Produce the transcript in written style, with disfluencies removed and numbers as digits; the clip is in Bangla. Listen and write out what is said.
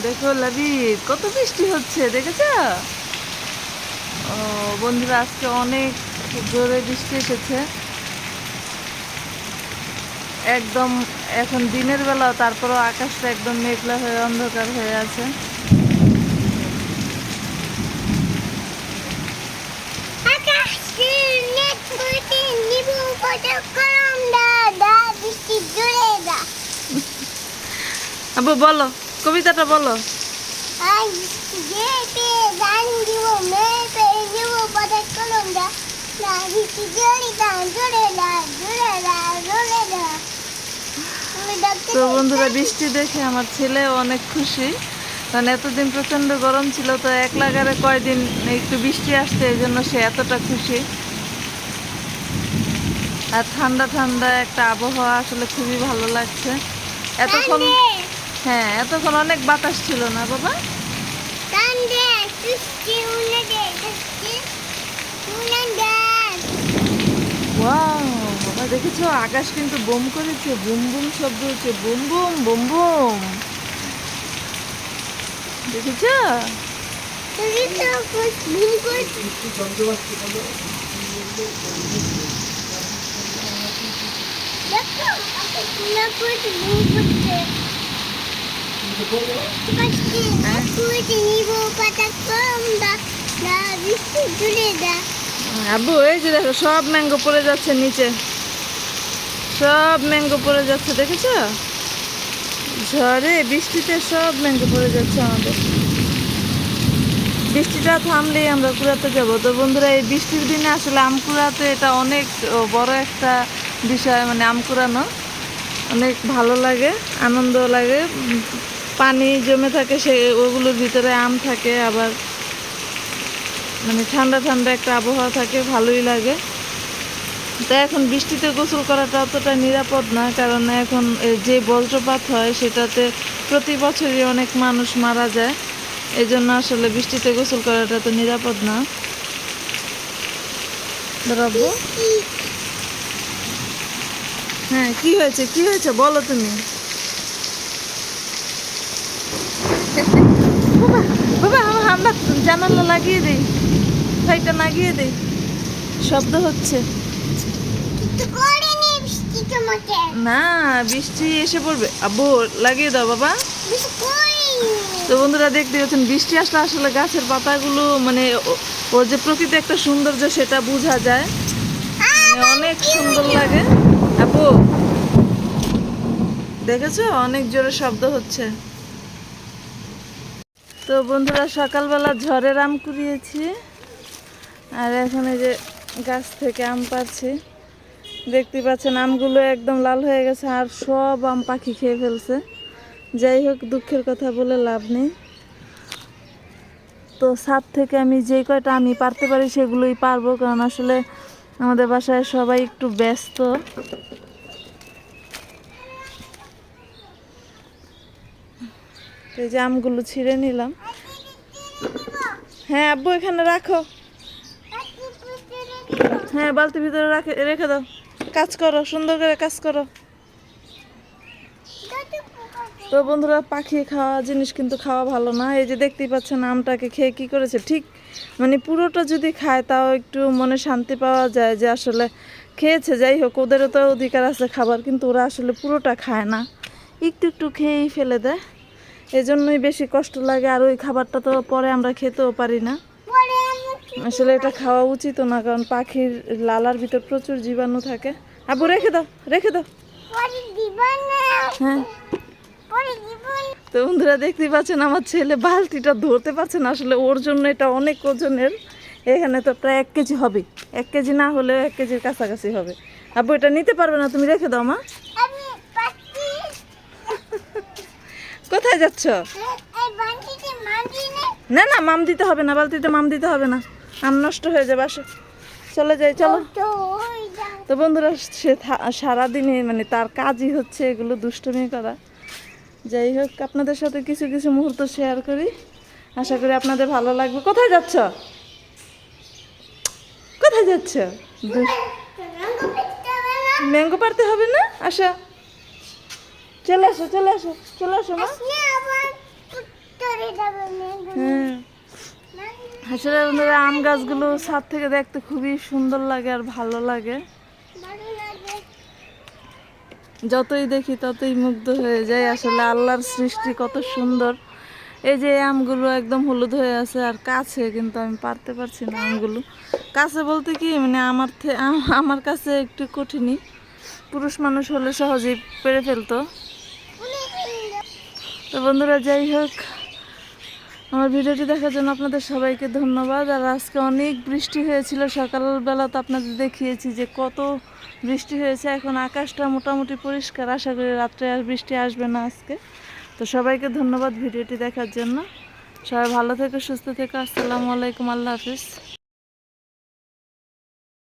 দেখো লাবি, কত বৃষ্টি হচ্ছে দেখেছো? ও বন্ধুরা, আজকে অনেক জোরে বৃষ্টি এসেছে একদম। এখন দিনের বেলা, তারপরও আকাশটা একদম মেঘলা হয়ে অন্ধকার হয়ে আছে। আবু বলো, কবিতাটা বলো। তো বন্ধুরা, বৃষ্টি দেখে আমার ছেলে অনেক খুশি, কারণ এতদিন প্রচন্ড গরম ছিল, তো এক লাগারে কয়দিন একটু বৃষ্টি আসছে, এই জন্য সে এতটা খুশি। আর ঠান্ডা ঠান্ডা একটা আবহাওয়া, আসলে খুবই ভালো লাগছে এতক্ষণ। হ্যাঁ, এতক্ষণ অনেক বাতাস ছিল না বাবা? ওয়াও বাবা, দেখেছো আকাশ কিন্তু বুম করেছে, বুম বুম শব্দ হচ্ছে, বুম বুম বুম বুম। দেখেছো? আব্বু এই যে দেখো, সব ম্যাঙ্গো পড়ে যাচ্ছে নিচে, সব ম্যাঙ্গো পড়ে যাচ্ছে দেখেছো? ঝড়ে বৃষ্টিতে সব ম্যাঙ্গো পড়ে যাচ্ছে আমাদের। বৃষ্টিটা থামলেই আমরা কুড়াতে যাব। তো বন্ধুরা, এই বৃষ্টির দিনে আসলে আম কুড়াতে এটা অনেক বড় একটা বিষয়, মানে আম কুড়ানো অনেক ভালো লাগে, আনন্দ লাগে। পানি জমে থাকে, সে ওগুলোর ভিতরে আম থাকে, আবার মানে ঠান্ডা ঠান্ডা একটা আবহাওয়া থাকে, ভালোই লাগে। তো এখন বৃষ্টিতে গোসল করাটা অতটা নিরাপদ না, কারণ এখন যে বজ্রপাত হয় সেটাতে প্রতি বছরই অনেক মানুষ মারা যায়। এই জন্য আসলে বৃষ্টিতে গোসল করাটা তো নিরাপদ না। দাঁড়াবো। হ্যাঁ, কি হয়েছে কি হয়েছে বলো তুমি। বাবা বাবা, আমরা জানালা লাগিয়ে দিই, ফাইটা লাগিয়ে দিই, শব্দ হচ্ছে না, বৃষ্টি এসে পড়বে। আব্বু লাগিয়ে দাও বাবা। তো বন্ধুরা, দেখতে পাচ্ছেন বৃষ্টি আসলে আসলে গাছের পাতাগুলো, মানে ওর যে প্রকৃতি একটা সৌন্দর্য, সেটা বোঝা যায়, মানে অনেক সুন্দর লাগে। আব্বু দেখেছো, অনেক জোরে শব্দ হচ্ছে। তো বন্ধুরা, সকালবেলা ঝড়ের আম কুড়িয়েছি, আর এখন এই যে গাছ থেকে আম পাড়ছি। দেখতে পাচ্ছেন আমগুলো একদম লাল হয়ে গেছে, আর সব আম পাখি খেয়ে ফেলছে। যাই হোক, দুঃখের কথা বলে লাভ নেই। তো ছাদ থেকে আমি যেই কয়টা আমি পারতে পারি সেগুলোই পারবো, কারণ আসলে আমাদের বাসায় সবাই একটু ব্যস্ত। এই যে আমগুলো ছিঁড়ে নিলাম। হ্যাঁ আব্বু, এখানে রাখো। হ্যাঁ, বালতির ভিতরে রেখে দাও। কাজ করো, সুন্দর করে কাজ করো। তো বন্ধুরা, পাখি খাওয়া জিনিস কিন্তু খাওয়া ভালো না। এই যে দেখতেই পাচ্ছেন আমটাকে খেয়ে কি করেছে, ঠিক মানে পুরোটা যদি খায় তাও একটু মনে শান্তি পাওয়া যায় যে আসলে খেয়েছে। যাই হোক, ওদেরও তো অধিকার আছে খাবার, কিন্তু ওরা আসলে পুরোটা খায় না, একটু একটু খেয়েই ফেলে দেয়। এজন্যই বেশি কষ্ট লাগে। আর ওই খাবারটা তো পরে আমরা খেতেও পারি না। আসলে এটা খাওয়া উচিত না, কারণ পাখির লালার ভিতর প্রচুর জীবাণু থাকে। আব্বু রেখে দাও, রেখে দাও। হ্যাঁ। তো বন্ধুরা, দেখতেই পাচ্ছেন আমার ছেলে বালতিটা ধরতে পারছে না, আসলে ওর জন্য এটা অনেক ওজনের। এখানে তো প্রায় 1 কেজি হবে, 1 কেজি না হলেও 1 কেজির কাছাকাছি হবে। আব্বু এটা নিতে পারবে না, তুমি রেখে দাও মা। কোথায় যাচ্ছ? না না, মাম দিতে হবে না, বালতিতে মাম দিতে হবে না, আম নষ্ট হয়ে যাবে। আসো চলে যাই, চলো। তো বন্ধুরা, সে সারাদিনে মানে তার কাজই হচ্ছে এগুলো দুষ্টুমি করা। যাই হোক, আপনাদের সাথে কিছু কিছু মুহূর্ত শেয়ার করি, আশা করি আপনাদের ভালো লাগবে। কোথায় যাচ্ছ? কোথায় যাচ্ছ? ম্যাঙ্গো পারতে হবে না, আসো চলে আসো, চলে আসো, চলে আসো মা। হ্যাঁ, আসলে বন্ধুরা আম গাছগুলো ছাদ থেকে দেখতে খুবই সুন্দর লাগে আর ভালো লাগে। যতই দেখি ততই মুগ্ধ হয়ে যায়। আসলে আল্লাহর সৃষ্টি কত সুন্দর। এই যে এই আমগুলো একদম হলুদ হয়ে আছে আর কাছে, কিন্তু আমি পারতে পারছি না আমগুলো। কাছে বলতে কি মানে আমার কাছে একটু কঠিনই, পুরুষ মানুষ হলে সহজেই পেরে ফেলতো। তো বন্ধুরা যাই হোক, আমার ভিডিওটি দেখার জন্য আপনাদের সবাইকে ধন্যবাদ। আর আজকে অনেক বৃষ্টি হয়েছিল, সকালবেলা তো আপনাদের দেখিয়েছি যে কত বৃষ্টি হয়েছে। এখন আকাশটা মোটামুটি পরিষ্কার, আশা করি রাত্রে আর বৃষ্টি আসবে না আজকে। তো সবাইকে ধন্যবাদ ভিডিওটি দেখার জন্য। সবাই ভালো থেকো, সুস্থ থেকো। আসসালামু আলাইকুম, আল্লাহ হাফিজ।